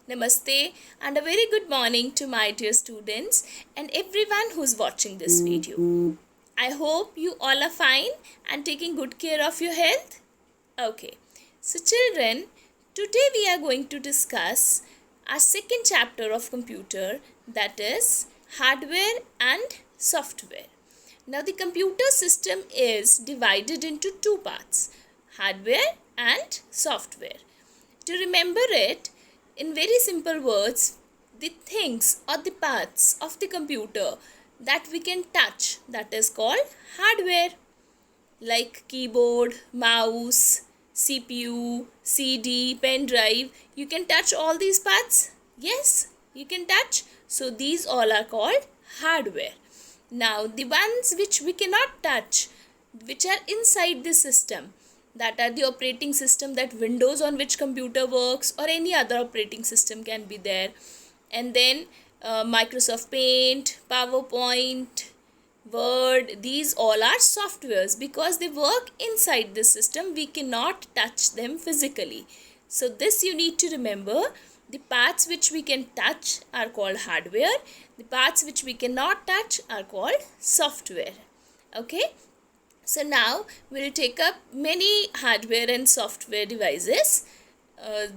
Namaste and a very good morning to my dear students and everyone who's watching this video. I hope you all are fine and taking good care of your health. Okay, so children, today we are going to discuss our second chapter of computer, that is hardware and software. Now the computer system is divided into two parts, hardware and software. To remember it, in very simple words, the things or the parts of the computer that we can touch, that is called hardware, like keyboard, mouse, CPU, CD, pen drive. You can touch all these parts? Yes, you can touch. So these all are called hardware. Now the ones which we cannot touch, which are inside the system, that are the operating system, that Windows on which computer works, or any other operating system can be there, and then Microsoft Paint, PowerPoint, Word, these all are softwares because they work inside the system. We cannot touch them physically. So this you need to remember. The parts which we can touch are called hardware. The parts which we cannot touch are called software. Okay. So now we'll take up many hardware and software devices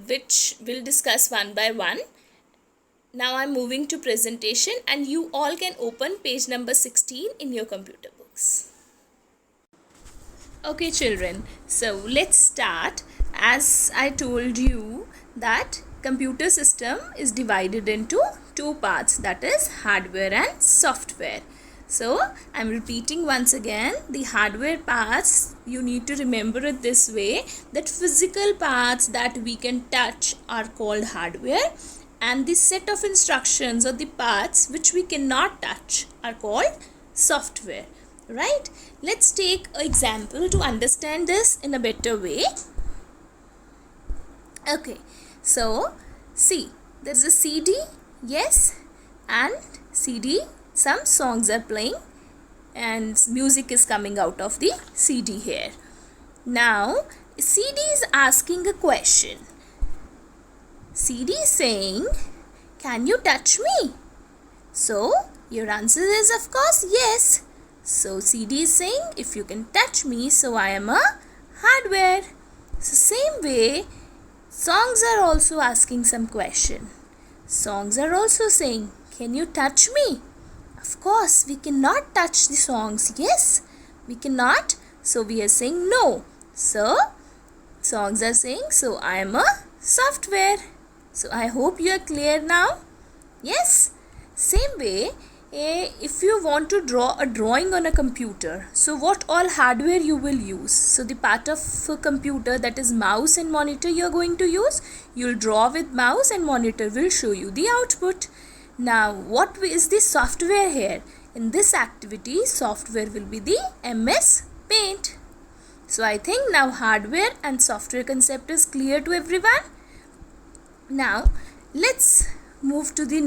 which we'll discuss one by one. Now I'm moving to presentation and you all can open page number 16 in your computer books. Okay children, so let's start. As I told you that computer system is divided into two parts, that is hardware and software. So I'm repeating once again, the hardware parts, you need to remember it this way, that physical parts that we can touch are called hardware, and the set of instructions or the parts which we cannot touch are called software. Right? Let's take an example to understand this in a better way. Okay, so see, there's a CD, yes, and CD, some songs are playing and music is coming out of the CD here. Now CD is asking a question. CD is saying, can you touch me? So your answer is of course yes. So CD is saying, if you can touch me, so I am a hardware. So same way, songs are also asking some question. Songs are also saying, can you touch me? Of course, we cannot touch the songs. Yes, we cannot. So we are saying no. So songs are saying, so I am a software. So I hope you are clear now. Yes. Same way, if you want to draw a drawing on a computer, so what all hardware you will use? So the part of a computer, that is mouse and monitor, you are going to use. You'll draw with mouse and monitor will show you the output. Now, what is the software here? In this activity, software will be the MS Paint. So, I think now hardware and software concept is clear to everyone. Now, let's move to the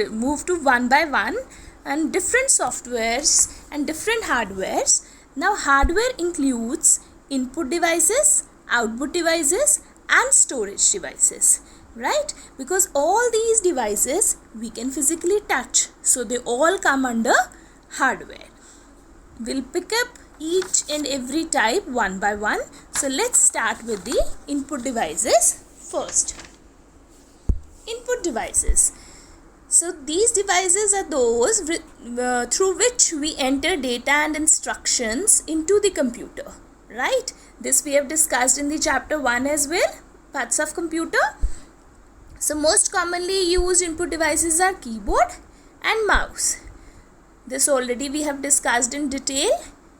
move to one by one and different softwares and different hardwares. Now, hardware includes input devices, output devices, and storage devices. Right? Because all these devices we can physically touch, so they all come under hardware. We'll pick up each and every type one by one. So let's start with the input devices first. Input devices. So these devices are those through which we enter data and instructions into the computer. Right? This we have discussed in the chapter 1 as well, parts of computer. So most commonly used input devices are keyboard and mouse. This already we have discussed in detail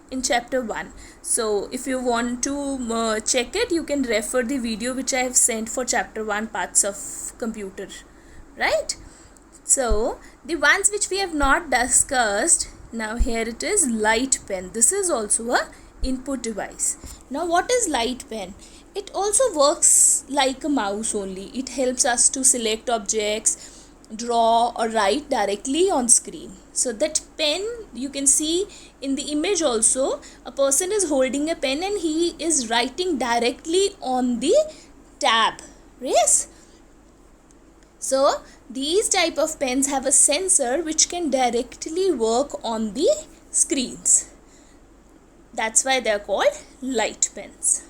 in chapter 1. So if you want to check it, you can refer the video which I have sent for chapter 1, parts of computer. Right? So the ones which we have not discussed, now here it is, light pen. This is also a input device. Now what is light pen? It also works like a mouse only. It helps us to select objects, draw or write directly on screen. So that pen, you can see in the image also, a person is holding a pen and he is writing directly on the tab. Yes. So these type of pens have a sensor which can directly work on the screens. That's why they are called light pens.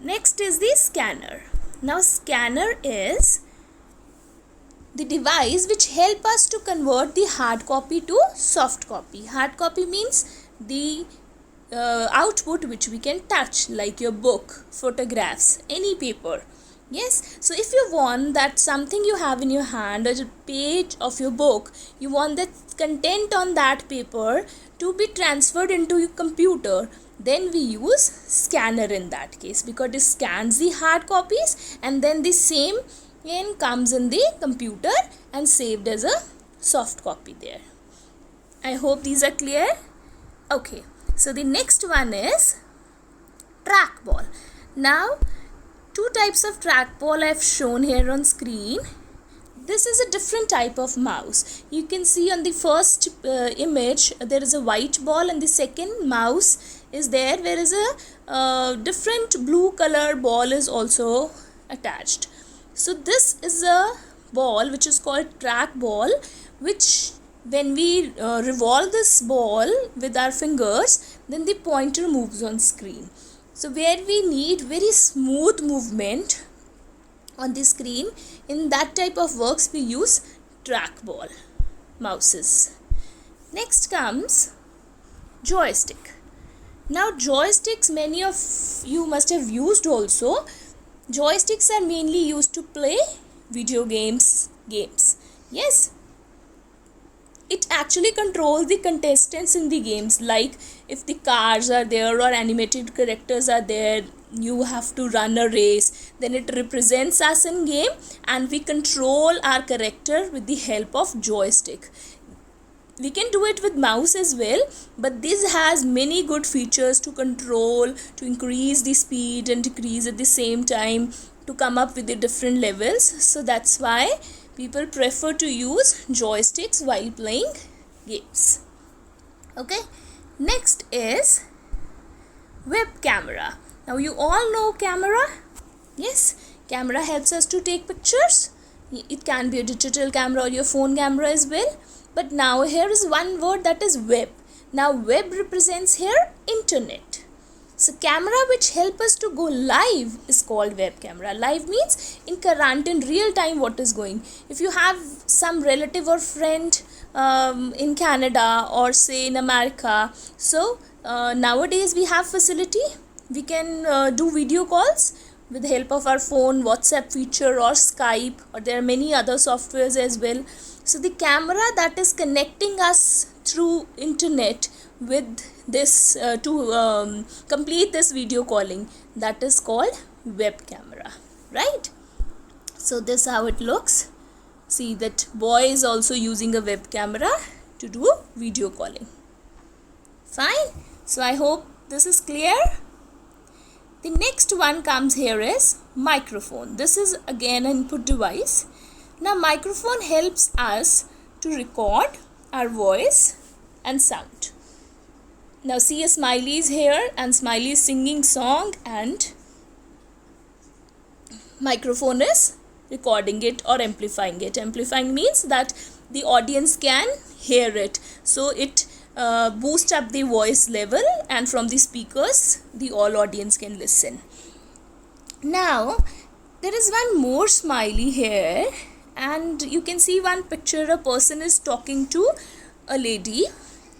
Next is the scanner. Now scanner is the device which help us to convert the hard copy to soft copy. Hard copy means the output which we can touch, like your book, photographs, any paper. Yes, so if you want that something you have in your hand or a page of your book, you want the content on that paper to be transferred into your computer, then we use scanner in that case, because it scans the hard copies and then the same comes in the computer and saved as a soft copy there. I hope these are clear. Okay, so the next one is trackball. Now two types of trackball I have shown here on screen. This is a different type of mouse. You can see on the first image there is a white ball, and the second mouse is there where is a different blue color ball is also attached. So this is a ball which is called trackball, which when we revolve this ball with our fingers, then the pointer moves on screen. So where we need very smooth movement on the screen, in that type of works we use trackball mouses. Next comes joystick. Now joysticks many of you must have used also. Joysticks are mainly used to play video games. Yes, it actually controls the contestants in the games, like if the cars are there or animated characters are there, you have to run a race, then it represents us in game and we control our character with the help of joystick. We can do it with mouse as well, but this has many good features to control, to increase the speed and decrease at the same time, to come up with the different levels. So that's why people prefer to use joysticks while playing games. Okay, next is web camera. Now you all know camera. Yes, camera helps us to take pictures. It can be a digital camera or your phone camera as well. But now here is one word, that is web. Now web represents here internet. So camera which help us to go live is called web camera. Live means in current, in real time what is going. If you have some relative or friend in Canada or say in America, so nowadays we have facility. We can do video calls with the help of our phone, WhatsApp feature or Skype, or there are many other softwares as well. So the camera that is connecting us through internet with this to complete this video calling, that is called web camera, right? So this is how it looks. See that boy is also using a web camera to do video calling. Fine. So I hope this is clear. The next one comes here is microphone. This is again an input device. Now microphone helps us to record our voice and sound. Now see, a Smiley is here and Smiley is singing song and microphone is recording it or amplifying it. Amplifying means that the audience can hear it. So it boost up the voice level, and from the speakers the all audience can listen. Now there is one more Smiley here, and you can see one picture. A person is talking to a lady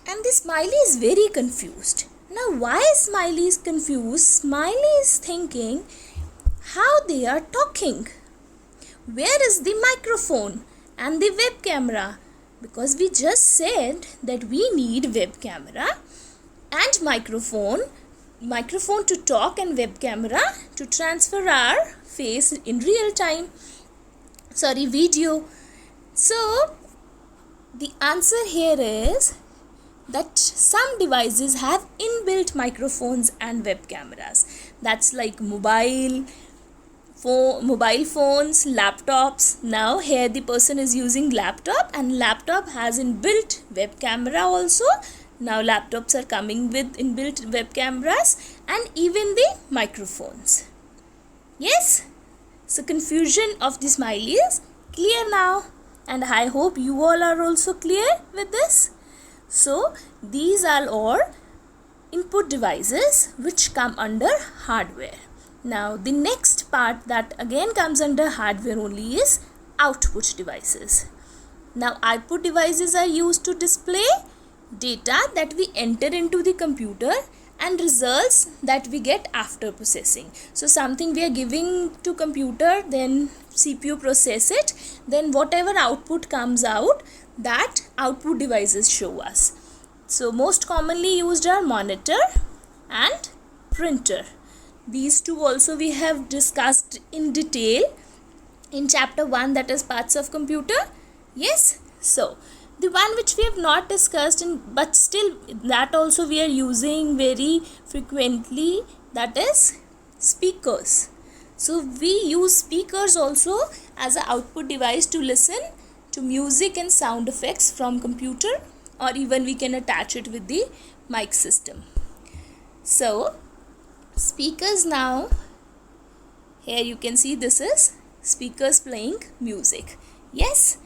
and the Smiley is very confused. Now why Smiley is confused? Smiley is thinking how they are talking. Where is the microphone and the web camera? Because we just said that we need web camera and microphone to talk and web camera to transfer our face in real time. Video. So the answer here is that some devices have inbuilt microphones and web cameras. That's like mobile phones, laptops. Now here the person is using laptop, and laptop has inbuilt web camera also. Now laptops are coming with inbuilt web cameras and even the microphones. Yes. So confusion of the smiley is clear now, and I hope you all are also clear with this. So these are all input devices which come under hardware. Now the next part that again comes under hardware only is output devices. Now output devices are used to display data that we enter into the computer and results that we get after processing. So something we are giving to computer, then CPU process it, then whatever output comes out, that output devices show us. So most commonly used are monitor and printer. These two also we have discussed in detail in chapter 1, that is parts of computer. Yes, so the one which we have not discussed but still that also we are using very frequently, that is speakers. So we use speakers also as an output device to listen to music and sound effects from computer, or even we can attach it with the mic system. So speakers, now here you can see this is speakers playing music. Yes,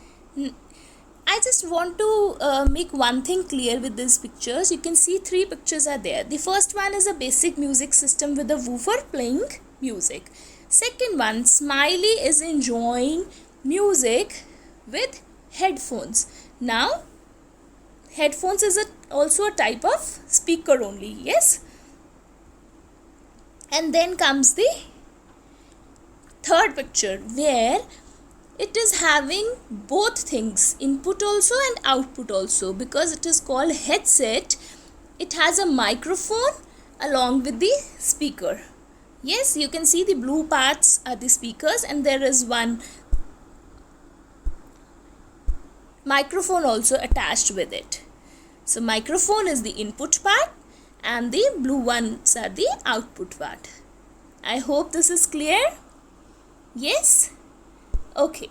I just want to make one thing clear with these pictures. You can see 3 pictures are there. The first one is a basic music system with a woofer playing music. Second one, smiley is enjoying music with headphones. Now headphones is also a type of speaker only. Yes, and then comes the third picture where it is having both things, input also and output also, because it is called headset. It has a microphone along with the speaker. Yes, you can see the blue parts are the speakers, and there is one microphone also attached with it. So microphone is the input part and the blue ones are the output part. I hope this is clear. Yes? Okay,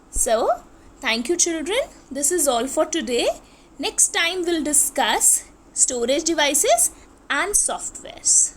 so thank you children. This is all for today. Next time we'll discuss storage devices and softwares.